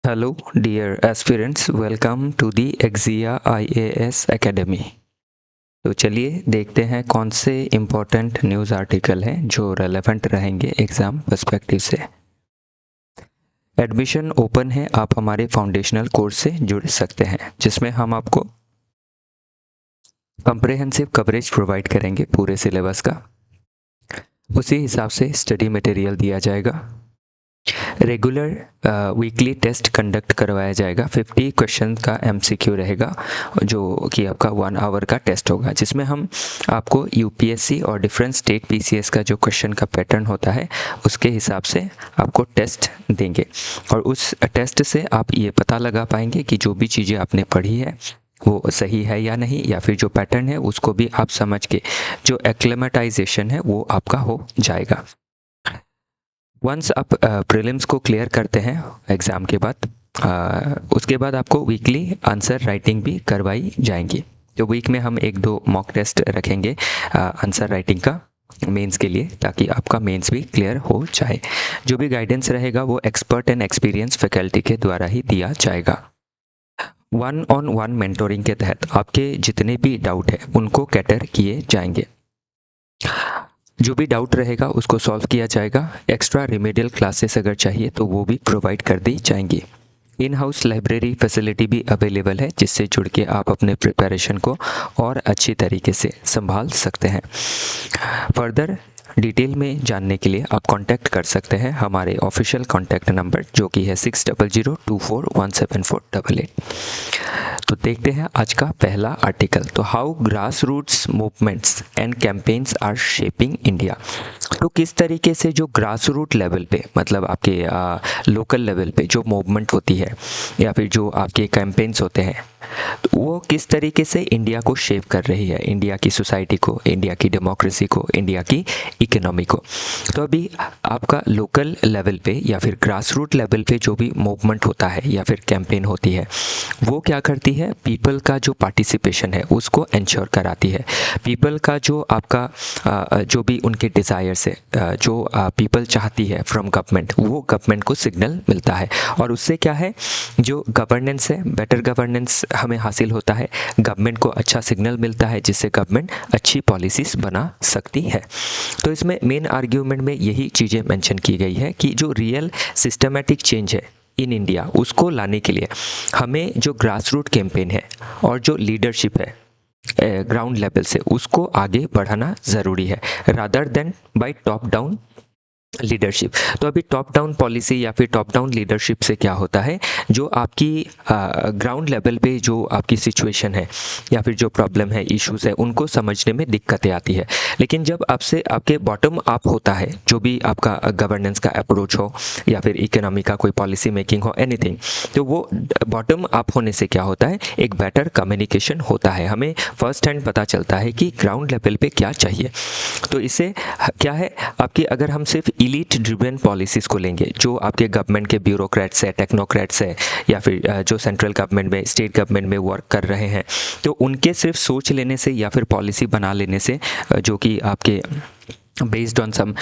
Hello, dear aspirants. Welcome to the Exia IAS Academy. तो चलिए देखते हैं कौन से इम्पोर्टेंट न्यूज़ आर्टिकल हैं जो रेलेवेंट रहेंगे एग्ज़ाम पर्सपेक्टिव से। एडमिशन ओपन है, आप हमारे फाउंडेशनल कोर्स से जुड़ सकते हैं जिसमें हम आपको कंप्रेहेंसिव कवरेज प्रोवाइड करेंगे पूरे सिलेबस का। उसी हिसाब से स्टडी मटेरियल दिया जाएगा। रेगुलर वीकली टेस्ट कंडक्ट करवाया जाएगा। 50 क्वेश्चन का एमसीक्यू रहेगा जो कि आपका 1 आवर का टेस्ट होगा, जिसमें हम आपको यूपीएससी और डिफरेंट स्टेट पीसीएस का जो क्वेश्चन का पैटर्न होता है उसके हिसाब से आपको टेस्ट देंगे और उस टेस्ट से आप ये पता लगा पाएंगे कि जो भी चीज़ें आपने पढ़ी है वो सही है या नहीं, या फिर जो पैटर्न है उसको भी आप समझ के जो एक्लेमेटाइजेशन है वो आपका हो जाएगा। वंस आप प्रीलिम्स को क्लियर करते हैं एग्ज़ाम के बाद, उसके बाद आपको वीकली आंसर राइटिंग भी करवाई जाएंगी। तो वीक में हम 1-2 मॉक टेस्ट रखेंगे आंसर राइटिंग का मेंस के लिए, ताकि आपका मेंस भी क्लियर हो जाए। जो भी गाइडेंस रहेगा वो एक्सपर्ट एंड एक्सपीरियंस फैकल्टी के द्वारा ही दिया जाएगा। 1-on-1 मेंटोरिंग के तहत आपके जितने भी डाउट है उनको कैटर किए जाएंगे। जो भी डाउट रहेगा उसको सॉल्व किया जाएगा। एक्स्ट्रा रिमेडियल क्लासेस अगर चाहिए तो वो भी प्रोवाइड कर दी जाएंगी। इन हाउस लाइब्रेरी फैसिलिटी भी अवेलेबल है, जिससे जुड़ के आप अपने प्रिपरेशन को और अच्छी तरीके से संभाल सकते हैं। फर्दर डिटेल में जानने के लिए आप कांटेक्ट कर सकते हैं हमारे ऑफिशियल कांटेक्ट नंबर जो कि है 6002417488। तो देखते हैं आज का पहला आर्टिकल। तो how grass roots movements and campaigns are shaping India. तो किस तरीके से जो ग्रास रूट लेवल पे, मतलब आपके लोकल लेवल पे जो मूवमेंट होती है या फिर जो आपके कैंपेन्स होते हैं, तो वो किस तरीके से इंडिया को शेप कर रही है, इंडिया की सोसाइटी को, इंडिया की डेमोक्रेसी को, इंडिया की इकोनॉमी को। तो अभी आपका लोकल लेवल पे या फिर ग्रास रूट लेवल पे जो भी मूवमेंट होता है या फिर कैंपेन होती है वो क्या करती है, पीपल का जो पार्टिसिपेशन है उसको इंश्योर कराती है। पीपल का जो आपका जो भी उनके डिज़ायर्स है, जो पीपल चाहती है फ्रॉम गवर्नमेंट, वो गवर्नमेंट को सिग्नल मिलता है और उससे क्या है, जो गवर्नेंस है, बेटर गवर्नेंस हमें हासिल होता है। गवर्नमेंट को अच्छा सिग्नल मिलता है जिससे गवर्नमेंट अच्छी पॉलिसीज़ बना सकती है। तो इसमें मेन आर्ग्यूमेंट में यही चीज़ें मेंशन की गई है कि जो रियल सिस्टमेटिक चेंज है इन इंडिया उसको लाने के लिए हमें जो ग्रास रूट कैंपेन है और जो लीडरशिप है ग्राउंड लेवल से उसको आगे बढ़ाना ज़रूरी है, rather than bye top down leadership. तो अभी टॉप डाउन पॉलिसी या फिर टॉप डाउन लीडरशिप से क्या होता है, जो आपकी ग्राउंड लेवल पे जो आपकी सिचुएशन है या फिर जो प्रॉब्लम है, इश्यूज है, उनको समझने में दिक्कतें आती है। लेकिन जब आपसे आपके बॉटम अप होता है, जो भी आपका गवर्नेंस का अप्रोच हो या फिर इकोनॉमी का कोई पॉलिसी मेकिंग हो, एनीथिंग, तो वो बॉटम अप होने से क्या होता है, एक बेटर कम्युनिकेशन होता है। हमें फर्स्ट हैंड पता चलता है कि ग्राउंड लेवल पे क्या चाहिए। तो इससे क्या है, आपकी अगर हम सिर्फ इलीट ड्रिवन पॉलिसीज़ को लेंगे, जो आपके गवर्नमेंट के ब्यूरोक्रेट्स है, टेक्नोक्रेट्स है, या फिर जो सेंट्रल गवर्नमेंट में, स्टेट गवर्नमेंट में वर्क कर रहे हैं, तो उनके सिर्फ सोच लेने से या फिर पॉलिसी बना लेने से, जो कि आपके बेस्ड ऑन सम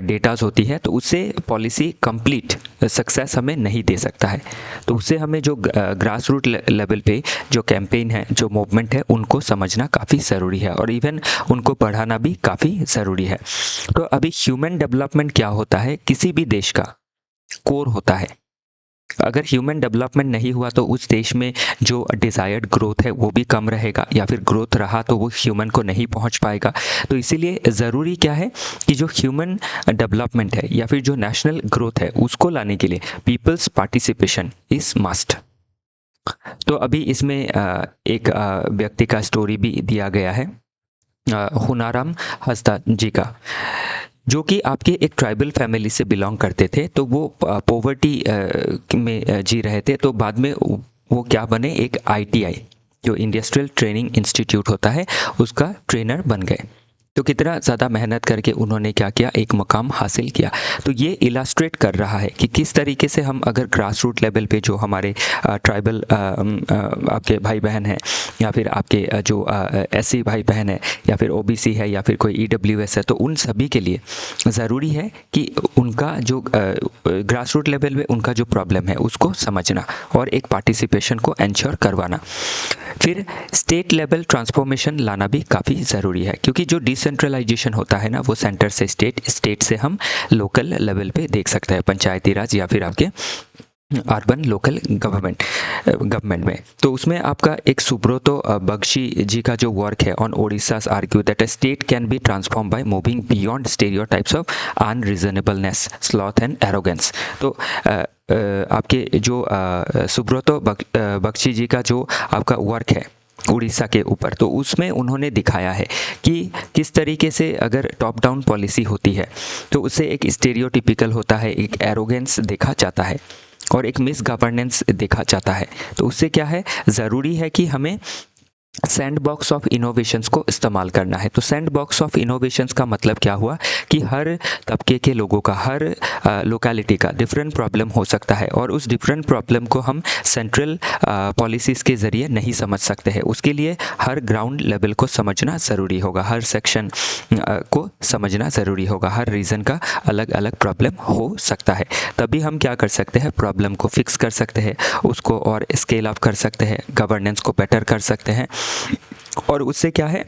डेटाज होती है, तो उससे पॉलिसी कंप्लीट सक्सेस हमें नहीं दे सकता है। तो उससे हमें जो ग्रास रूट लेवल पे जो कैंपेन है, जो मूवमेंट है, उनको समझना काफ़ी ज़रूरी है और इवन उनको बढ़ाना भी काफ़ी ज़रूरी है। तो अभी ह्यूमन डेवलपमेंट क्या होता है, किसी भी देश का कोर होता है। अगर ह्यूमन डेवलपमेंट नहीं हुआ तो उस देश में जो डिज़ायर्ड ग्रोथ है वो भी कम रहेगा, या फिर ग्रोथ रहा तो वो ह्यूमन को नहीं पहुंच पाएगा। तो इसीलिए ज़रूरी क्या है कि जो ह्यूमन डेवलपमेंट है या फिर जो नेशनल ग्रोथ है उसको लाने के लिए पीपल्स पार्टिसिपेशन इज़ मस्ट। तो अभी इसमें एक व्यक्ति का स्टोरी भी दिया गया है, हुनाराम हंसदा जी का, जो कि आपके एक ट्राइबल फैमिली से बिलोंग करते थे। तो वो पॉवर्टी में जी रहे थे। तो बाद में वो क्या बने, एक आईटीआई जो इंडस्ट्रियल ट्रेनिंग इंस्टीट्यूट होता है उसका ट्रेनर बन गए। तो कितना ज़्यादा मेहनत करके उन्होंने क्या किया, एक मकाम हासिल किया। तो ये इलास्ट्रेट कर रहा है कि किस तरीके से हम अगर ग्रास रूट लेवल पे जो हमारे ट्राइबल आपके भाई बहन हैं, या फिर आपके जो एससी भाई बहन है, या फिर ओबीसी है, या फिर कोई ईडब्ल्यूएस है, तो उन सभी के लिए ज़रूरी है कि उनका जो ग्रास रूट लेवल पे उनका जो प्रॉब्लम है उसको समझना और एक पार्टिसिपेशन को एंश्योर करवाना। फिर स्टेट लेवल ट्रांसफॉर्मेशन लाना भी काफ़ी ज़रूरी है, क्योंकि जो डिसेंट्रलाइजेशन होता है ना, वो सेंटर से स्टेट, स्टेट से हम लोकल लेवल पे देख सकते हैं, पंचायती राज या फिर आपके अर्बन लोकल गवर्नमेंट में। तो उसमें आपका एक सुब्रतो बख्शी जी का जो वर्क है on Odisha's argue that a state can be transform by moving beyond stereotypes of unreasonableness, sloth and arrogance. तो आपके जो सुब्रतो बख्शी जी का जो आपका वर्क है उड़ीसा के ऊपर, तो उसमें उन्होंने दिखाया है कि किस तरीके से अगर टॉप डाउन पॉलिसी होती है तो उससे एक स्टेरियोटिपिकल होता है, एक एरोगेंस देखा जाता है और एक मिस गवर्नेंस देखा जाता है। तो उससे क्या है, ज़रूरी है कि हमें सैंड बॉक्स ऑफ इनोवेशंस को इस्तेमाल करना है। तो सैंड बॉक्स ऑफ इनोवेशंस का मतलब क्या हुआ कि हर तबके के लोगों का, हर लोकेलिटी का डिफरेंट प्रॉब्लम हो सकता है और उस डिफरेंट प्रॉब्लम को हम सेंट्रल पॉलिसीज़ के ज़रिए नहीं समझ सकते हैं। उसके लिए हर ग्राउंड लेवल को समझना ज़रूरी होगा, हर सेक्शन को समझना ज़रूरी होगा, हर रीजन का अलग अलग प्रॉब्लम हो सकता है। तभी हम क्या कर सकते हैं, प्रॉब्लम को फिक्स कर सकते हैं, उसको और स्केल अप कर सकते हैं, गवर्नेंस को बेटर कर सकते हैं, और उससे क्या है,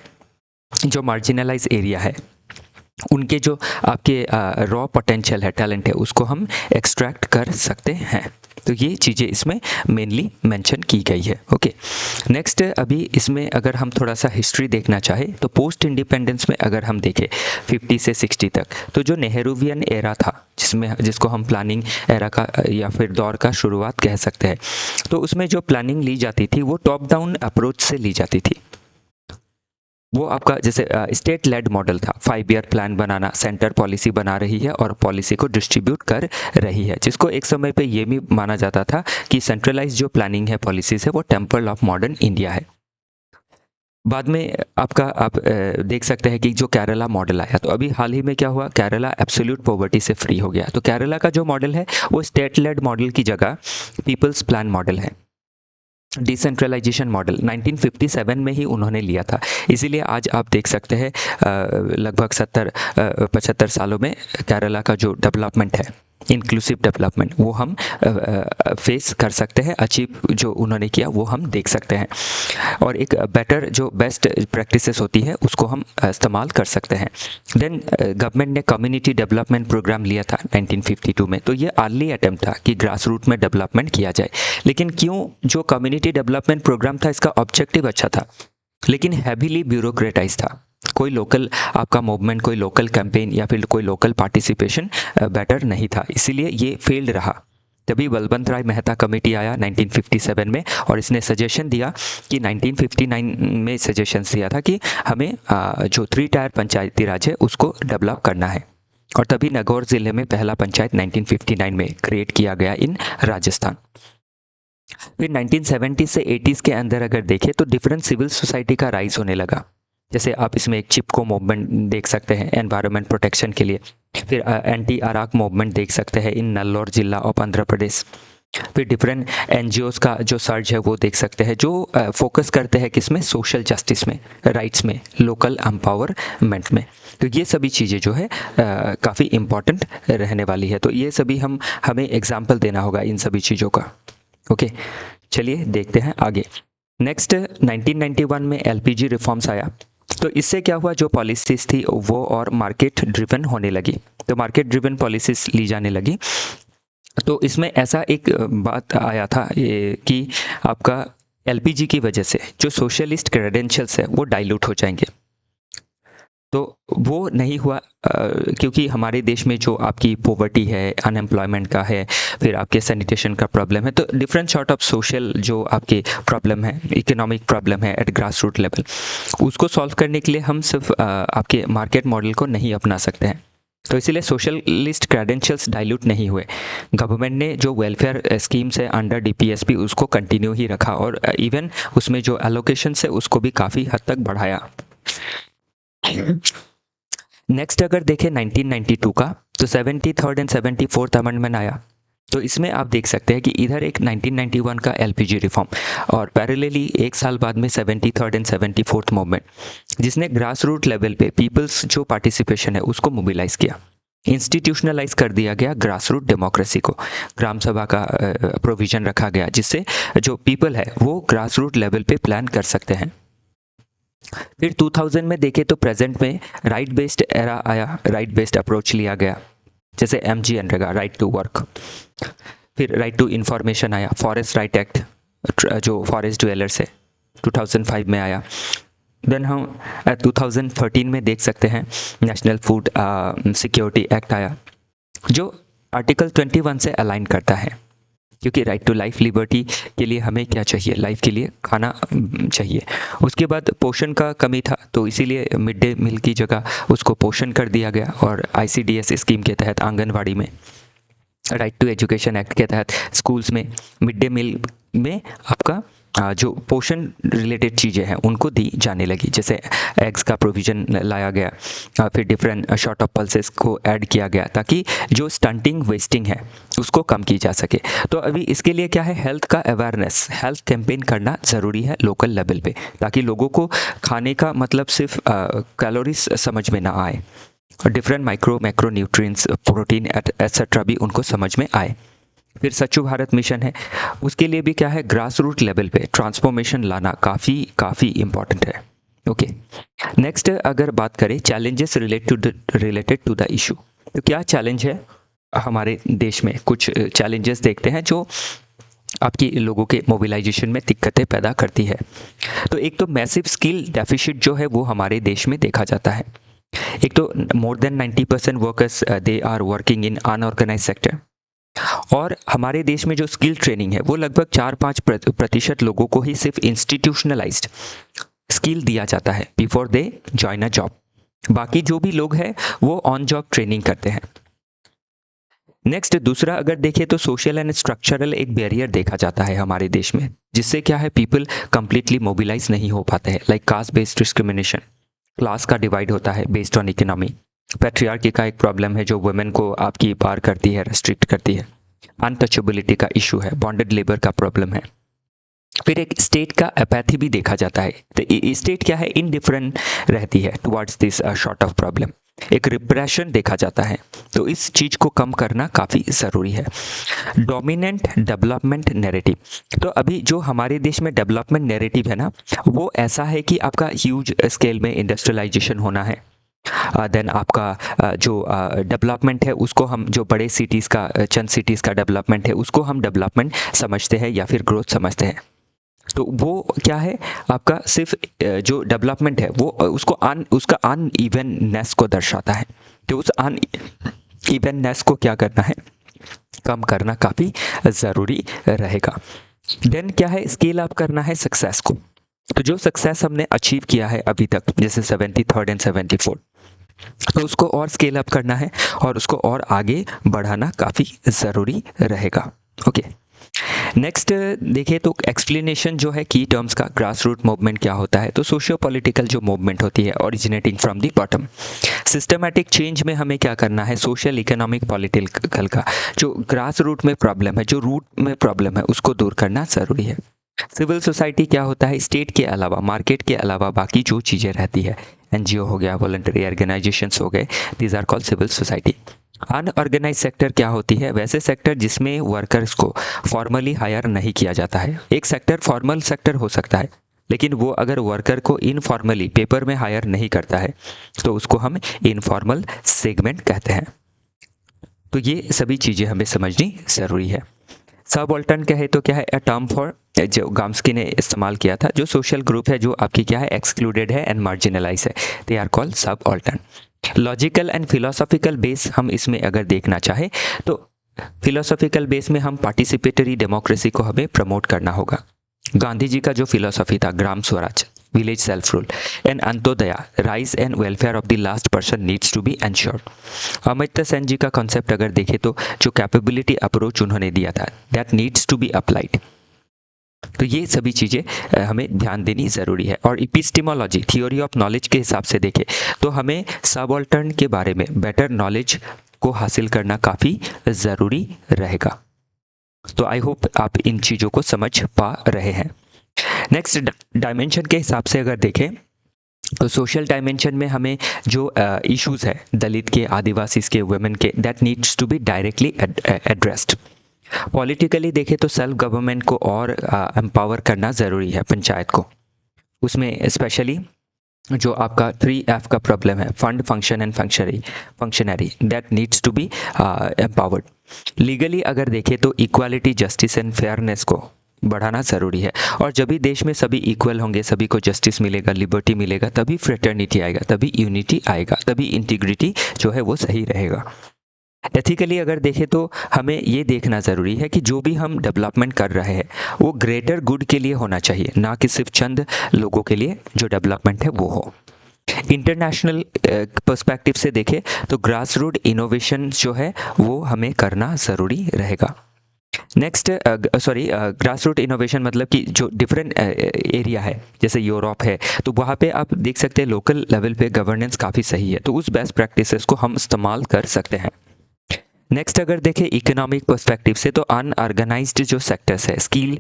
जो मार्जिनलाइज एरिया है उनके जो आपके रॉ पोटेंशियल है, टैलेंट है, उसको हम एक्सट्रैक्ट कर सकते हैं। तो ये चीज़ें इसमें मेनली मेंशन की गई है। ओके, नेक्स्ट अभी इसमें अगर हम थोड़ा सा हिस्ट्री देखना चाहें तो पोस्ट इंडिपेंडेंस में अगर हम देखें 50 से 60 तक, तो जो नेहरूवियन एरा था, जिसको हम प्लानिंग एरा का या फिर दौर का शुरुआत कह सकते हैं, तो उसमें जो प्लानिंग ली जाती थी वो टॉप डाउन अप्रोच से ली जाती थी। वो आपका जैसे स्टेट लेड मॉडल था, 5 ईयर प्लान बनाना, सेंटर पॉलिसी बना रही है और पॉलिसी को डिस्ट्रीब्यूट कर रही है, जिसको एक समय पे ये भी माना जाता था कि सेंट्रलाइज जो प्लानिंग है, पॉलिसीज है, वो टेम्पल ऑफ मॉडर्न इंडिया है। बाद में आपका आप देख सकते हैं कि जो केरला मॉडल आया, तो अभी हाल ही में क्या हुआ, केरला एब्सोल्यूट पॉवर्टी से फ्री हो गया। तो केरला का जो मॉडल है वो स्टेट लेड मॉडल की जगह पीपल्स प्लान मॉडल है, डिसेंट्रलाइजेशन मॉडल 1957 में ही उन्होंने लिया था। इसीलिए आज आप देख सकते हैं लगभग 75 सालों में केरला का जो डेवलपमेंट है, इंक्लूसिव डेवलपमेंट, वो हम फेस कर सकते हैं, अचीव जो उन्होंने किया वो हम देख सकते हैं, और एक बेटर जो बेस्ट प्रैक्टिसेस होती है उसको हम इस्तेमाल कर सकते हैं। देन गवर्नमेंट ने कम्युनिटी डेवलपमेंट प्रोग्राम लिया था 1952 में, तो ये अर्ली अटेम्प्ट था कि ग्रास रूट में डेवलपमेंट किया जाए। लेकिन क्यों, जो कम्युनिटी डेवलपमेंट प्रोग्राम था इसका ऑब्जेक्टिव अच्छा था लेकिन हैवीली ब्यूरोक्रेटाइज था। कोई लोकल आपका मूवमेंट, कोई लोकल कैंपेन या फिर कोई लोकल पार्टिसिपेशन बेटर नहीं था, इसीलिए ये फेल्ड रहा। तभी बलवंत राय मेहता कमेटी आया 1957 में और इसने सजेशन दिया कि 1959 में सजेशन दिया था कि हमें जो 3 टायर पंचायती राज है उसको डेवलप करना है, और तभी नागौर ज़िले में पहला पंचायत 1959 में क्रिएट किया गया इन राजस्थान। फिर 1970 से 80s के अंदर अगर देखें तो डिफरेंट सिविल सोसाइटी का राइज होने लगा। जैसे आप इसमें एक चिपको मूवमेंट देख सकते हैं एनवायरनमेंट प्रोटेक्शन के लिए, फिर एंटी अराक मूवमेंट देख सकते हैं इन नल्लोर जिला ऑफ आंध्र प्रदेश, फिर डिफरेंट एनजीओज का जो सर्च है वो देख सकते हैं जो फोकस करते हैं किस में, सोशल जस्टिस में, राइट्स में, लोकल एम्पावरमेंट में। तो ये सभी चीज़ें जो है काफ़ी इम्पॉर्टेंट रहने वाली है। तो ये सभी हमें एग्जाम्पल देना होगा इन सभी चीज़ों का। ओके, चलिए देखते हैं आगे। नेक्स्ट 1991 में एलपीजी रिफॉर्म्स आया, तो इससे क्या हुआ, जो पॉलिसीज थी वो और मार्केट ड्रिवन होने लगी, तो मार्केट ड्रिवन पॉलिसीज ली जाने लगी। तो इसमें ऐसा एक बात आया था कि आपका एलपीजी की वजह से जो सोशलिस्ट क्रेडेंशियल्स है वो डाइल्यूट हो जाएंगे, तो वो नहीं हुआ क्योंकि हमारे देश में जो आपकी पॉवर्टी है, अनएम्प्लॉयमेंट का है, फिर आपके सैनिटेशन का प्रॉब्लम है, तो डिफरेंट सॉर्ट ऑफ सोशल जो आपके प्रॉब्लम है, इकोनॉमिक प्रॉब्लम है एट ग्रास रूट लेवल, उसको सॉल्व करने के लिए हम सिर्फ आपके मार्केट मॉडल को नहीं अपना सकते हैं। तो इसीलिए सोशलिस्ट क्रेडेंशियल्स डाइल्यूट नहीं हुए। गवर्नमेंट ने जो वेलफेयर स्कीम्स है अंडर डीपीएसपी उसको कंटिन्यू ही रखा, और इवन उसमें जो एलोकेशन है उसको भी काफ़ी हद तक बढ़ाया। नेक्स्ट अगर देखें 1992 का, तो 73rd एंड 74th अमेंडमेंट आया। तो इसमें आप देख सकते हैं कि इधर एक 1991 का एलपीजी रिफॉर्म और पैरेलली एक साल बाद में 73rd एंड 74th मूवमेंट, जिसने ग्रास रूट लेवल पे पीपल्स जो पार्टिसिपेशन है उसको मोबिलाइज किया, इंस्टीट्यूशनलाइज कर दिया गया ग्रास रूट डेमोक्रेसी को। ग्राम सभा का प्रोविजन रखा गया जिससे जो पीपल है वो ग्रास रूट लेवल पे प्लान कर सकते हैं। फिर 2000 में देखें तो प्रेजेंट में राइट बेस्ड एरा आया, राइट बेस्ड अप्रोच लिया गया, जैसे MG NREGA, right to work. फिर राइट टू इंफॉर्मेशन आया, फॉरेस्ट राइट एक्ट जो फॉरेस्ट ड्वेलर्स है 2005 में आया। देन हम 2013 में देख सकते हैं नेशनल फूड सिक्योरिटी एक्ट आया, जो आर्टिकल 21 से अलाइन करता है, क्योंकि राइट टू लाइफ लिबर्टी के लिए हमें क्या चाहिए, लाइफ के लिए खाना चाहिए। उसके बाद पोषण का कमी था, तो इसीलिए मिड डे मील की जगह उसको पोषण कर दिया गया, और ICDS स्कीम के तहत आंगनवाड़ी में, राइट टू एजुकेशन एक्ट के तहत स्कूल्स में मिड डे मील में आपका जो पोषण रिलेटेड चीज़ें हैं उनको दी जाने लगी, जैसे एग्स का प्रोविज़न लाया गया। फिर डिफरेंट शॉर्ट ऑफ पल्सेस को ऐड किया गया ताकि जो स्टंटिंग वेस्टिंग है उसको कम की जा सके। तो अभी इसके लिए क्या है, हेल्थ का अवेयरनेस, हेल्थ कैंपेन करना ज़रूरी है लोकल लेवल पे, ताकि लोगों को खाने का मतलब सिर्फ कैलोरीज समझ में ना आए, और different macro nutrients, protein etcetera भी उनको समझ में आए। फिर स्वच्छ भारत मिशन है, उसके लिए भी क्या है, ग्रास रूट लेवल पे ट्रांसफॉर्मेशन लाना काफ़ी इम्पॉर्टेंट है। ओके, नेक्स्ट अगर बात करें challenges related to the issue, तो क्या चैलेंज है हमारे देश में, कुछ चैलेंजेस देखते हैं जो आपकी लोगों के मोबिलाइजेशन में दिक्कतें पैदा करती है। तो एक तो मैसिव स्किल डेफिसिट जो है वो हमारे देश में देखा जाता है। एक तो more than 90% workers they are working in unorganised sector, और हमारे देश में जो स्किल ट्रेनिंग है वो लगभग 4-5% लोगों को ही सिर्फ इंस्टीट्यूशनलाइज्ड स्किल दिया जाता है before they join a job. बाकी जो भी लोग हैं वो ऑन जॉब ट्रेनिंग करते हैं। नेक्स्ट दूसरा अगर देखें तो सोशल एंड स्ट्रक्चरल एक बैरियर देखा जाता है हमारे देश में, जिससे क्या है, पीपल कंप्लीटली मोबिलाइज नहीं हो पाते हैं। Like caste based discrimination, class का डिवाइड होता है बेस्ड ऑन इकोनॉमी। पैट्रियार्की का एक प्रॉब्लम है जो वुमेन को आपकी पार करती है, रेस्ट्रिक्ट करती है। अनटचेबिलिटी का इशू है, बॉन्डेड लेबर का प्रॉब्लम है। फिर एक स्टेट का अपैथी भी देखा जाता है। तो स्टेट क्या है, इनडिफरेंट रहती है towards this short of problem. एक रिप्रेशन देखा जाता है, तो इस चीज़ को कम करना काफ़ी ज़रूरी है। डोमिनेंट डेवलपमेंट नैरेटिव, तो अभी जो हमारे देश में डेवलपमेंट नैरेटिव है ना, वो ऐसा है कि आपका ह्यूज स्केल में इंडस्ट्रियलाइजेशन होना है। देन आपका जो डेवलपमेंट है उसको हम, जो बड़े सिटीज़ का, चंद सिटीज़ का डेवलपमेंट है उसको हम डेवलपमेंट समझते हैं या फिर ग्रोथ समझते हैं। तो वो क्या है, आपका सिर्फ जो डेवलपमेंट है वो उसका अनइवननेस को दर्शाता है। तो उस अनइवननेस को क्या करना है, कम करना काफ़ी ज़रूरी रहेगा। देन क्या है, स्केल अप करना है सक्सेस को। तो जो सक्सेस हमने अचीव किया है अभी तक, जैसे 73rd एंड 74, तो उसको और स्केल अप करना है और उसको और आगे बढ़ाना काफ़ी ज़रूरी रहेगा। ओके, नेक्स्ट देखिए तो एक्सप्लेनेशन जो है की टर्म्स का, ग्रास रूट मूवमेंट क्या होता है। तो सोशियो पॉलिटिकल जो मूवमेंट होती है originating from the bottom. Systematic change में हमें क्या करना है, सोशल इकोनॉमिक पॉलिटिकल का जो ग्रास रूट में प्रॉब्लम है, जो रूट में प्रॉब्लम है उसको दूर करना ज़रूरी है। सिविल सोसाइटी क्या होता है, स्टेट के अलावा, मार्केट के अलावा बाकी जो चीज़ें रहती है, NGO हो गया, वॉलंटरी ऑर्गेनाइजेशंस हो गए, these are called civil society. Unorganised sector क्या होती है, वैसे सेक्टर जिसमें वर्कर्स को फॉर्मली हायर नहीं किया जाता है। एक सेक्टर फॉर्मल सेक्टर हो सकता है, लेकिन वो अगर वर्कर को इनफॉर्मली पेपर में हायर नहीं करता है तो उसको हम इनफॉर्मल सेगमेंट कहते हैं। तो ये सभी चीज़ें हमें समझनी ज़रूरी है। सबऑल्टर्न कहे तो क्या है, अ टर्म फॉर, जो गाम्स्की ने इस्तेमाल किया था, जो सोशल ग्रुप है जो आपकी क्या है, एक्सक्लूडेड है एंड मार्जिनलाइज है, they are called subaltern. Logical and philosophical base हम इसमें अगर देखना चाहे तो फिलोसॉफिकल बेस में हम पार्टिसिपेटरी डेमोक्रेसी को हमें प्रमोट करना होगा। गांधी जी का जो फिलोसॉफी था, Gram Swaraj, village self rule and Antyodaya, rise and welfare of the last person needs to be ensured. Amartya Sen ji का कॉन्सेप्ट अगर देखें तो जो कैपेबिलिटी अप्रोच उन्होंने दिया था, that needs to be applied. तो ये सभी चीज़ें हमें ध्यान देनी ज़रूरी है। और इपिस्टेमोलॉजी, थ्योरी ऑफ नॉलेज के हिसाब से देखें तो हमें सबऑल्टर्न के बारे में बेटर नॉलेज को हासिल करना काफ़ी ज़रूरी रहेगा। तो आई होप आप इन चीज़ों को समझ पा रहे हैं। नेक्स्ट डायमेंशन के हिसाब से अगर देखें तो सोशल डायमेंशन में हमें जो इश्यूज है दलित के, आदिवासी के, वुमेन के, that needs to be directly addressed. Politically देखें तो सेल्फ गवर्नमेंट को और एम्पावर करना ज़रूरी है, पंचायत को। उसमें स्पेशली जो आपका 3F का प्रॉब्लम है, fund, function and functionary, that needs to be empowered. Legally अगर देखें तो इक्वालिटी, जस्टिस एंड फेयरनेस को बढ़ाना ज़रूरी है। और जब भी देश में सभी इक्वल होंगे, सभी को जस्टिस मिलेगा, लिबर्टी मिलेगा, तभी फ्रेटर्निटी आएगा, तभी यूनिटी आएगा, तभी इंटीग्रिटी जो है वो सही रहेगा। एथिकली अगर देखें तो हमें ये देखना ज़रूरी है कि जो भी हम डेवलपमेंट कर रहे हैं वो ग्रेटर गुड के लिए होना चाहिए, ना कि सिर्फ चंद लोगों के लिए जो डेवलपमेंट है वो हो। इंटरनेशनल पर्सपेक्टिव से देखें तो ग्रास रूट इनोवेशन जो है वो हमें करना ज़रूरी रहेगा। नेक्स्ट ग्रास रूट इनोवेशन मतलब कि जो डिफरेंट एरिया है, जैसे यूरोप है, तो वहाँ पे आप देख सकते हैं लोकल लेवल पे गवर्नेंस काफ़ी सही है, तो उस बेस्ट प्रैक्टिसेस को हम इस्तेमाल कर सकते हैं। नेक्स्ट अगर देखें इकोनॉमिक पर्सपेक्टिव से तो अनऑर्गेनाइज्ड जो सेक्टर्स है, स्किल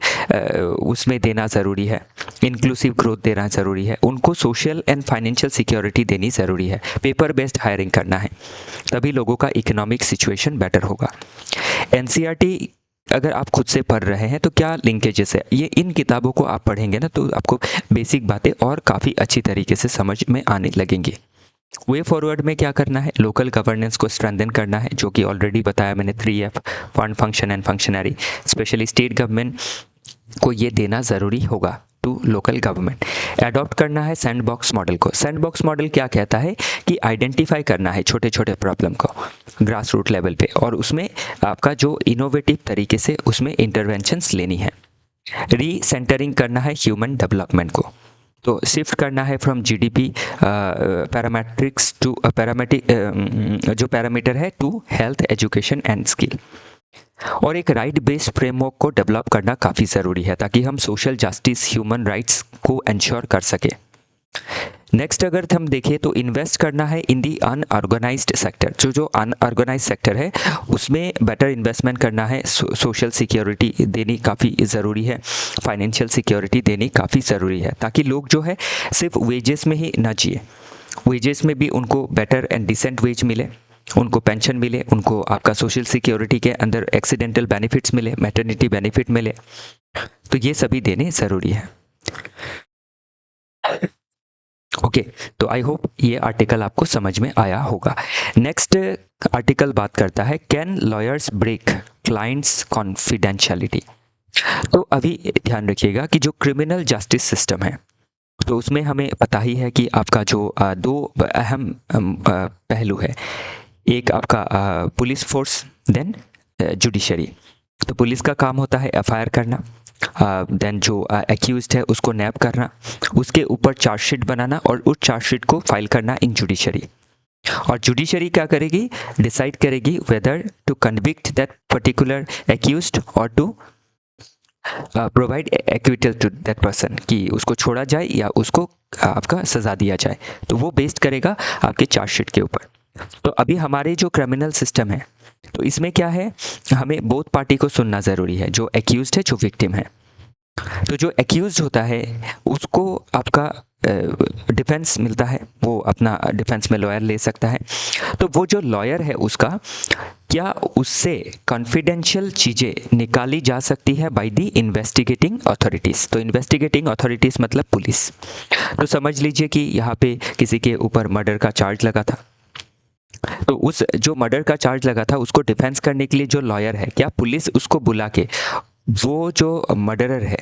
उसमें देना ज़रूरी है, इंक्लूसिव ग्रोथ देना ज़रूरी है, उनको सोशल एंड फाइनेंशियल सिक्योरिटी देनी ज़रूरी है, पेपर बेस्ड हायरिंग करना है, तभी लोगों का इकोनॉमिक सिचुएशन बेटर होगा। एनसीईआरटी अगर आप खुद से पढ़ रहे हैं तो क्या लिंकेजेस है, ये इन किताबों को आप पढ़ेंगे ना तो आपको बेसिक बातें और काफ़ी अच्छी तरीके से समझ में आने लगेंगी। वे फॉरवर्ड में क्या करना है, लोकल गवर्नेंस को स्ट्रेंथन करना है, जो कि ऑलरेडी बताया मैंने, 3F, fund, function and functionary. Specially state government को ये देना ज़रूरी होगा टू लोकल गवर्नमेंट। अडॉप्ट करना है सैंडबॉक्स मॉडल को। सैंडबॉक्स मॉडल क्या कहता है कि आइडेंटिफाई करना है छोटे छोटे प्रॉब्लम को ग्रास रूट लेवल पे, और उसमें आपका जो इनोवेटिव तरीके से उसमें इंटरवेंशंस लेनी है। रीसेंटरिंग करना है ह्यूमन डेवलपमेंट को, तो शिफ्ट करना है फ्रॉम जीडीपी पैरामेट्रिक्स टू जो पैरामीटर है to health, education and skill. और एक राइट बेस्ड फ्रेमवर्क को डेवलप करना काफ़ी ज़रूरी है ताकि हम सोशल जस्टिस, ह्यूमन राइट्स को इंश्योर कर सके। नेक्स्ट अगर हम देखें तो इन्वेस्ट करना है इन दी अनऑर्गेनाइज्ड सेक्टर। जो अनऑर्गेनाइज सेक्टर है उसमें बेटर इन्वेस्टमेंट करना है, सोशल सिक्योरिटी देनी काफ़ी ज़रूरी है, फाइनेंशियल सिक्योरिटी देनी काफ़ी ज़रूरी है, ताकि लोग जो है सिर्फ वेजेस में ही ना जिए, वेजेस में भी उनको बेटर एंड डिसेंट वेज मिले, उनको पेंशन मिले, उनको आपका सोशल सिक्योरिटी के अंदर एक्सीडेंटल बेनिफिट्स मिले, मैटरनिटी बेनिफिट मिले, तो ये सभी देने ज़रूरी है। ओके, तो आई होप ये आर्टिकल आपको समझ में आया होगा। नेक्स्ट आर्टिकल बात करता है can lawyers break clients confidentiality. तो अभी ध्यान रखिएगा कि जो क्रिमिनल जस्टिस सिस्टम है तो उसमें हमें पता ही है कि आपका जो दो अहम पहलू है, एक आपका पुलिस फोर्स, देन जुडिशरी। तो पुलिस का काम होता है एफआईआर करना, देन जो एक्यूज्ड है उसको नैप करना, उसके ऊपर चार्जशीट बनाना और उस चार्जशीट को फाइल करना इन जुडिशरी। और जुडिशरी क्या करेगी, डिसाइड करेगी whether to convict that particular accused or to provide acquittal to that person, कि उसको छोड़ा जाए या उसको आपका सज़ा दिया जाए, तो वो बेस्ड करेगा आपके चार्जशीट के ऊपर। तो अभी हमारे जो क्रिमिनल सिस्टम है तो इसमें क्या है, हमें बोथ पार्टी को सुनना ज़रूरी है, जो एक्यूज्ड है, जो विक्टिम है। तो जो एक्यूज्ड होता है उसको आपका डिफेंस मिलता है, वो अपना डिफेंस में लॉयर ले सकता है। तो वो जो लॉयर है उसका क्या उससे कॉन्फिडेंशियल चीज़ें निकाली जा सकती है बाय द इन्वेस्टिगेटिंग अथॉरिटीज़। तो इन्वेस्टिगेटिंग अथॉरिटीज़ मतलब पुलिस। तो समझ लीजिए कि यहाँ पे किसी के ऊपर मर्डर का चार्ज लगा था, तो उस जो मर्डर का चार्ज लगा था उसको डिफेंस करने के लिए जो लॉयर है, क्या पुलिस उसको बुला के वो जो मर्डरर है,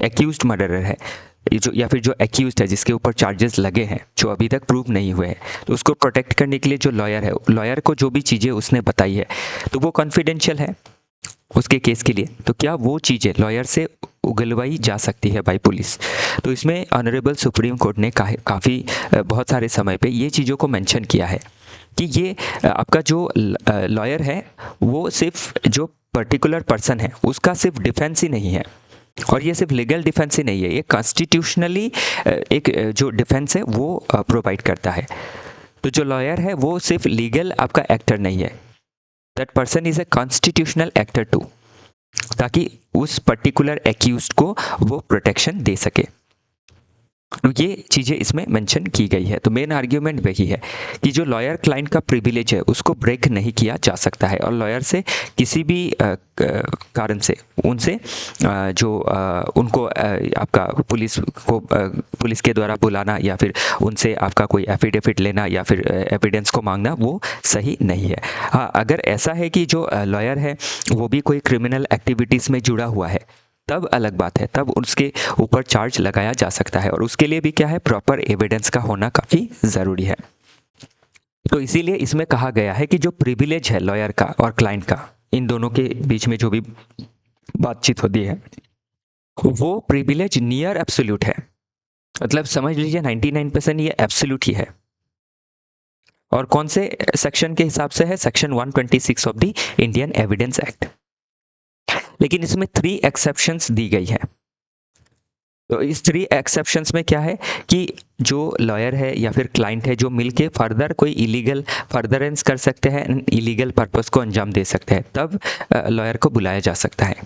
एक्यूज्ड मर्डरर है, जो या फिर जो एक्यूज्ड है जिसके ऊपर चार्जेस लगे हैं जो अभी तक प्रूव नहीं हुए हैं, तो उसको प्रोटेक्ट करने के लिए जो लॉयर है, लॉयर को जो भी चीज़ें उसने बताई है तो वो कॉन्फिडेंशियल है उसके केस के लिए, तो क्या वो चीज़ें लॉयर से उगलवाई जा सकती है बाई पुलिस। तो इसमें ऑनरेबल सुप्रीम कोर्ट ने काफ़ी बहुत सारे समय पे ये चीज़ों को मेंशन किया है कि ये आपका जो लॉयर है वो सिर्फ जो पर्टिकुलर पर्सन है उसका सिर्फ डिफेंस ही नहीं है, और ये सिर्फ लीगल डिफेंस ही नहीं है, ये कॉन्स्टिट्यूशनली एक जो डिफेंस है वो प्रोवाइड करता है। तो जो लॉयर है वो सिर्फ लीगल आपका एक्टर नहीं है, that person is a constitutional actor too, ताकि उस पर्टिकुलर एक्यूज्ड को वो प्रोटेक्शन दे सके। तो ये चीज़ें इसमें मेंशन की गई है। तो मेन आर्ग्यूमेंट वही है कि जो लॉयर क्लाइंट का प्रिविलेज है उसको ब्रेक नहीं किया जा सकता है, और लॉयर से किसी भी कारण से उनसे जो उनको आपका पुलिस के द्वारा बुलाना या फिर उनसे आपका कोई एफिडेविट लेना या फिर एविडेंस को मांगना वो सही नहीं है। हाँ, अगर ऐसा है कि जो लॉयर है वो भी कोई क्रिमिनल एक्टिविटीज़ में जुड़ा हुआ है तब अलग बात है, तब उसके ऊपर चार्ज लगाया जा सकता है, और उसके लिए भी क्या है, प्रॉपर एविडेंस का होना काफ़ी ज़रूरी है। तो इसीलिए इसमें कहा गया है कि जो प्रिविलेज है लॉयर का और क्लाइंट का, इन दोनों के बीच में जो भी बातचीत होती है वो प्रिविलेज नियर एब्सोल्यूट है, मतलब समझ लीजिए 99% ये एब्सोल्यूट ही है। और कौन से सेक्शन के हिसाब से है? Section 126 of the Indian evidence act. लेकिन इसमें 3 एक्सेप्शंस दी गई है। तो इस 3 एक्सेप्शंस में क्या है कि जो लॉयर है या फिर क्लाइंट है जो मिलके फर्दर कोई इलीगल फर्दरेंस कर सकते हैं, इलीगल पर्पस को अंजाम दे सकते हैं, तब लॉयर को बुलाया जा सकता है।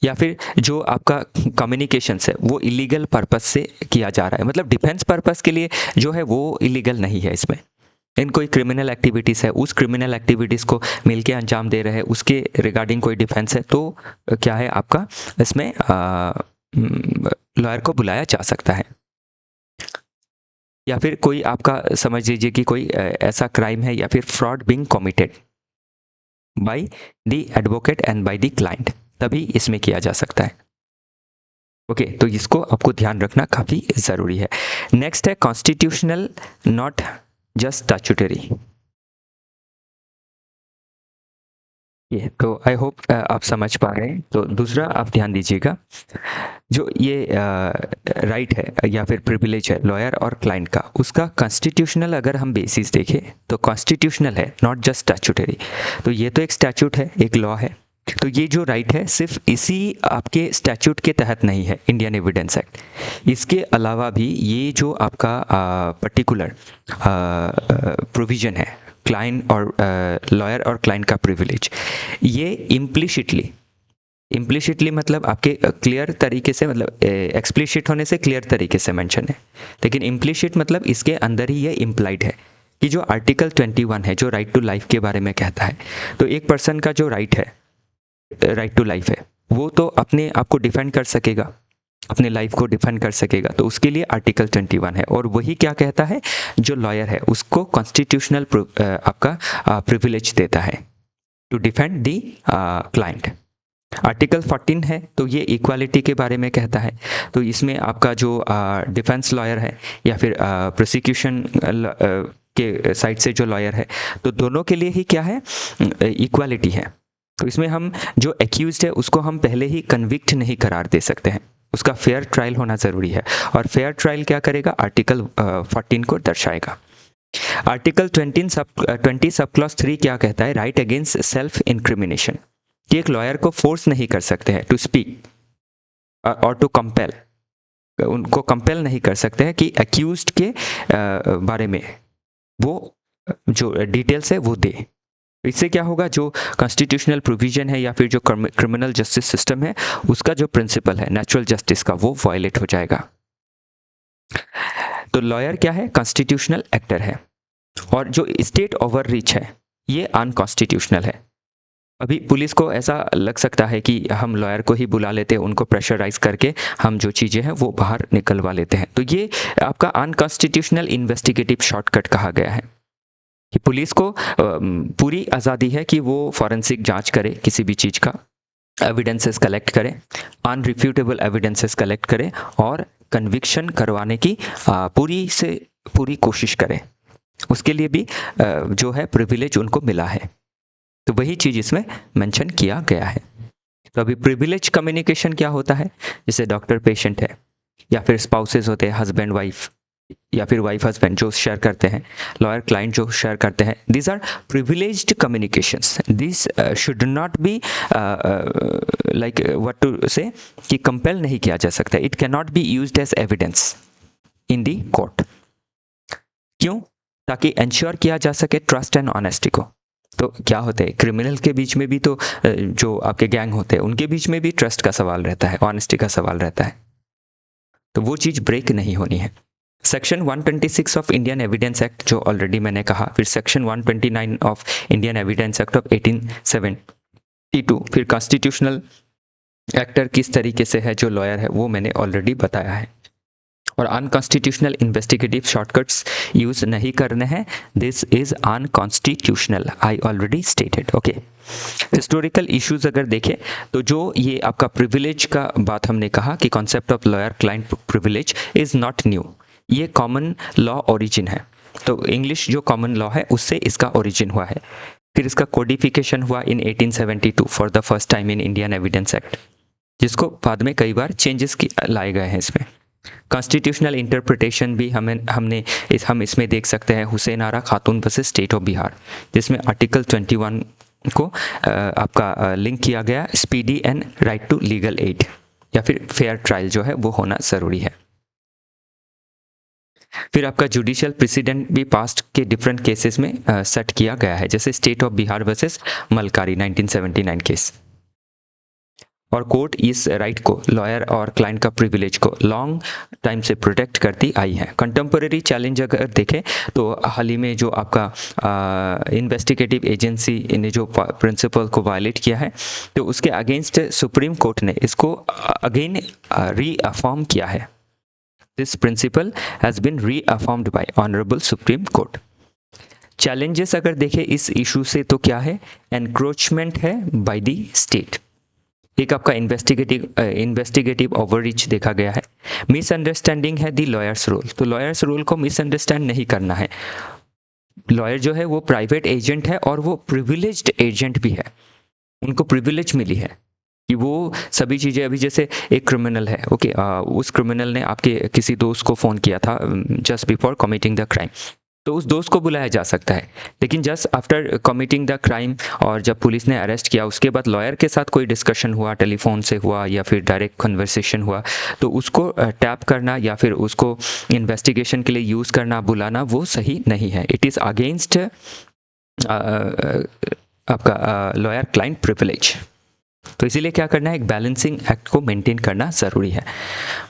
या फिर जो आपका कम्युनिकेशंस है वो इलीगल पर्पस से किया जा रहा है, मतलब डिफेंस पर्पस के लिए जो है वो इलीगल नहीं है। इसमें इन कोई क्रिमिनल एक्टिविटीज़ है, उस क्रिमिनल एक्टिविटीज़ को मिलके अंजाम दे रहे हैं, उसके रिगार्डिंग कोई डिफेंस है, तो क्या है आपका इसमें लॉयर को बुलाया जा सकता है। या फिर कोई आपका समझ लीजिए कि कोई ऐसा क्राइम है या फिर fraud being committed by the advocate and by the client, तभी इसमें किया जा सकता है। ओके, तो इसको आपको ध्यान रखना काफ़ी ज़रूरी है। नेक्स्ट है कॉन्स्टिट्यूशनल नॉट जस्ट स्टैट्यूटरी। ये तो आई होप आप समझ पा रहे हैं। तो दूसरा आप ध्यान दीजिएगा, जो ये राइट है या फिर प्रिविलेज है लॉयर और क्लाइंट का, उसका कॉन्स्टिट्यूशनल अगर हम बेसिस देखें तो कॉन्स्टिट्यूशनल है, नॉट जस्ट स्टैट्यूटरी। तो ये तो एक स्टैट्यूट है, एक लॉ है। तो ये जो राइट है सिर्फ इसी आपके स्टैट्यूट के तहत नहीं है, इंडियन एविडेंस एक्ट, इसके अलावा भी ये जो आपका पर्टिकुलर प्रोविज़न है क्लाइंट और लॉयर और क्लाइंट का प्रिविलेज, ये इम्प्लिसिटली मतलब आपके क्लियर तरीके से, मतलब एक्सप्लिसिट होने से क्लियर तरीके से मेंशन है, लेकिन इम्प्लिसिट मतलब इसके अंदर ही ये इम्प्लाइड है कि जो आर्टिकल 21 है जो राइट टू लाइफ के बारे में कहता है, तो एक पर्सन का जो राइट है, राइट टू लाइफ है, वो तो अपने आप को डिफेंड कर सकेगा, अपने लाइफ को डिफेंड कर सकेगा, तो उसके लिए आर्टिकल 21 है। और वही क्या कहता है, जो लॉयर है उसको कॉन्स्टिट्यूशनल आपका प्रिविलेज देता है to defend the client. Article 14 है तो ये इक्वालिटी के बारे में कहता है, तो इसमें आपका जो डिफेंस लॉयर है या फिर प्रोसिक्यूशन के साइड से जो लॉयर है, तो दोनों के लिए ही क्या है, इक्वालिटी है। तो इसमें हम जो एक्यूज्ड है उसको हम पहले ही कन्विक्ट नहीं करार दे सकते हैं, उसका फेयर ट्रायल होना ज़रूरी है। और फेयर ट्रायल क्या करेगा, आर्टिकल 14 को दर्शाएगा। आर्टिकल 20 सब क्लॉज 3 क्या कहता है, राइट अगेंस्ट सेल्फ इंक्रिमिनेशन, कि एक लॉयर को फोर्स नहीं कर सकते हैं टू स्पीक और टू कंपेल, उनको कंपेल नहीं कर सकते हैं कि एक्यूज्ड के बारे में वो जो डिटेल्स है वो दे। इससे क्या होगा, जो कॉन्स्टिट्यूशनल प्रोविजन है या फिर जो क्रिमिनल जस्टिस सिस्टम है उसका जो प्रिंसिपल है नेचुरल जस्टिस का, वो वायलेट हो जाएगा। तो लॉयर क्या है, कॉन्स्टिट्यूशनल एक्टर है, और जो स्टेट ओवर रीच है ये अनकॉन्स्टिट्यूशनल है। अभी पुलिस को ऐसा लग सकता है कि हम लॉयर को ही बुला लेते हैं, उनको प्रेशराइज करके हम जो चीज़ें हैं वो बाहर निकलवा लेते हैं, तो ये आपका अनकॉन्स्टिट्यूशनल इन्वेस्टिगेटिव शॉर्टकट कहा गया है कि पुलिस को पूरी आज़ादी है कि वो फॉरेंसिक जांच करे, किसी भी चीज़ का एविडेंसेस कलेक्ट करे, अनरिफ्यूटेबल एविडेंसेस कलेक्ट करे और कन्विक्शन करवाने की पूरी से पूरी कोशिश करे। उसके लिए भी जो है प्रिविलेज उनको मिला है, तो वही चीज़ इसमें मेंशन किया गया है। तो अभी प्रिविलेज कम्युनिकेशन क्या होता है, जैसे डॉक्टर पेशेंट है या फिर स्पाउसेस होते हैं, हस्बैंड वाइफ, या फिर वाइफ हस्बैंड जो शेयर करते हैं, लॉयर क्लाइंट जो शेयर करते हैं, these are privileged communications. This should not be like what to say कि कंपेल नहीं किया जा सकता। It can not be used as evidence in the court. क्यों? ताकि इंश्योर किया जा सके ट्रस्ट एंड ऑनेस्टी को। तो क्या होता है, क्रिमिनल के बीच में भी तो जो आपके गैंग होते हैं उनके बीच में भी ट्रस्ट का सवाल रहता है, ऑनेस्टी का सवाल रहता है, तो वो चीज़ ब्रेक नहीं होनी है। Section 126 of Indian evidence act जो ऑलरेडी मैंने कहा, फिर section 129 of Indian evidence act of 1872, फिर कॉन्स्टिट्यूशनल एक्टर किस तरीके से है जो लॉयर है वो मैंने ऑलरेडी बताया है। और अनकॉन्स्टिट्यूशनल इन्वेस्टिगेटिव शॉर्टकट्स यूज नहीं करने हैं, this is unconstitutional, I already stated. Okay, historical issues अगर देखें तो जो ये आपका प्रिविलेज का बात हमने कहा कि concept of lawyer client privilege is not new, ये कॉमन लॉ ओरिजिन है। तो इंग्लिश जो कॉमन लॉ है उससे इसका ओरिजिन हुआ है। फिर इसका कोडिफिकेशन हुआ इन 1872 for the first time in Indian evidence act, जिसको बाद में कई बार चेंजेस लाए गए हैं इसमें। कॉन्स्टिट्यूशनल इंटरप्रिटेशन भी हम इसमें देख सकते हैं हुसैन आरा खातून वर्सेस स्टेट ऑफ बिहार, जिसमें आर्टिकल 21 को आपका लिंक किया गया speedy and right to legal aid या फिर फेयर ट्रायल जो है वो होना ज़रूरी है। फिर आपका जुडिशियल प्रेसिडेंट भी पास्ट के डिफरेंट केसेस में सेट किया गया है, जैसे state of Bihar versus Malkari 1979 केस। और कोर्ट इस राइट को, लॉयर और क्लाइंट का प्रिविलेज को लॉन्ग टाइम से प्रोटेक्ट करती आई है। कंटेम्पररी चैलेंज अगर देखें तो हाल ही में जो आपका इन्वेस्टिगेटिव एजेंसी ने जो प्रिंसिपल को वायलेट किया है, तो उसके अगेंस्ट सुप्रीम कोर्ट ने इसको अगेन रीअफर्म किया है। This principle has been reaffirmed by honourable supreme court. Challenges अगर देखें इस इशू से तो क्या है, एनक्रोचमेंट है बाय द स्टेट, एक आपका इन्वेस्टिगेटिव ओवररीच देखा गया है। मिसअंडरस्टैंडिंग है दी लॉयर्स रोल, तो लॉयर्स रोल को मिसअंडरस्टैंड नहीं करना है। लॉयर जो है वो प्राइवेट एजेंट है और वो प्रिविलेज्ड एजेंट भी है, उनको प्रिविलेज मिली है कि वो सभी चीज़ें, अभी जैसे एक क्रिमिनल है, ओके, उस क्रिमिनल ने आपके किसी दोस्त को फ़ोन किया था just before committing the crime, तो उस दोस्त को बुलाया जा सकता है, लेकिन just after committing the crime और जब पुलिस ने अरेस्ट किया उसके बाद लॉयर के साथ कोई डिस्कशन हुआ, टेलीफोन से हुआ या फिर डायरेक्ट कन्वर्सेशन हुआ, तो उसको टैप करना या फिर उसको इन्वेस्टिगेशन के लिए यूज़ करना, बुलाना, वो सही नहीं है। इट इज़ अगेंस्ट आपका लॉयर क्लाइंट प्रिविलेज। तो इसीलिए क्या करना है, एक बैलेंसिंग एक्ट को मेंटेन करना ज़रूरी है।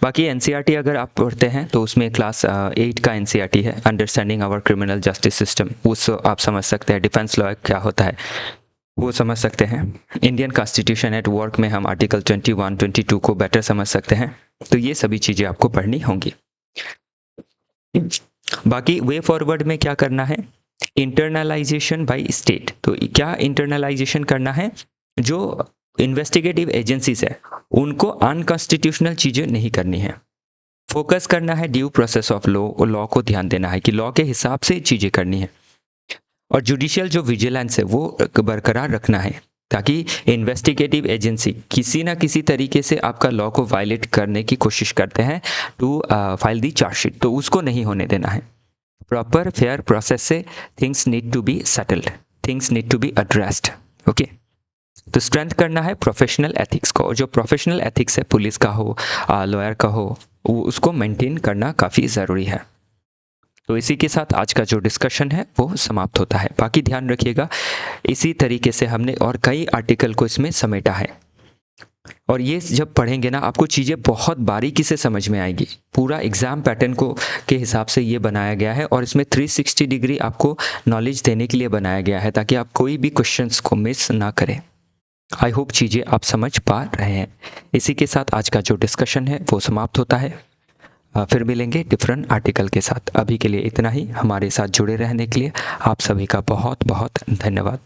बाकी एनसीईआरटी अगर आप पढ़ते हैं तो उसमें क्लास 8 का एनसीईआरटी है, understanding our criminal justice system, उस आप समझ सकते हैं। डिफेंस लॉ क्या होता है वो समझ सकते हैं। इंडियन कॉन्स्टिट्यूशन एट वर्क में हम आर्टिकल 21, 22 को बेटर समझ सकते हैं। तो ये सभी चीज़ें आपको पढ़नी होंगी। बाकी वे फॉरवर्ड में क्या करना है, इंटरनलाइजेशन बाय स्टेट। तो क्या इंटरनलाइजेशन करना है, जो इन्वेस्टिगेटिव एजेंसीज है उनको अनकॉन्स्टिट्यूशनल चीज़ें नहीं करनी है, फोकस करना है ड्यू प्रोसेस ऑफ लॉ को ध्यान देना है कि लॉ के हिसाब से चीज़ें करनी है। और जुडिशियल जो विजिलेंस है वो बरकरार रखना है, ताकि इन्वेस्टिगेटिव एजेंसी किसी ना किसी तरीके से आपका लॉ को वायलेट करने की कोशिश करते हैं टू फाइल दी चार्जशीट, तो उसको नहीं होने देना है। प्रॉपर फेयर प्रोसेस से things need to be settled, things need to be addressed. Okay, तो स्ट्रेंथ करना है प्रोफेशनल एथिक्स को, और जो प्रोफेशनल एथिक्स है पुलिस का हो, लॉयर का हो, उसको मेंटेन करना काफ़ी ज़रूरी है। तो इसी के साथ आज का जो डिस्कशन है वो समाप्त होता है। बाकी ध्यान रखिएगा, इसी तरीके से हमने और कई आर्टिकल को इसमें समेटा है, और ये जब पढ़ेंगे ना आपको चीज़ें बहुत बारीकी से समझ में आएगी। पूरा एग्ज़ाम पैटर्न को के हिसाब से ये बनाया गया है, और इसमें 360 डिग्री आपको नॉलेज देने के लिए बनाया गया है, ताकि आप कोई भी क्वेश्चंस को मिस ना करें। आई होप चीज़ें आप समझ पा रहे हैं। इसी के साथ आज का जो डिस्कशन है वो समाप्त होता है। फिर मिलेंगे डिफरेंट आर्टिकल के साथ। अभी के लिए इतना ही। हमारे साथ जुड़े रहने के लिए आप सभी का बहुत बहुत धन्यवाद।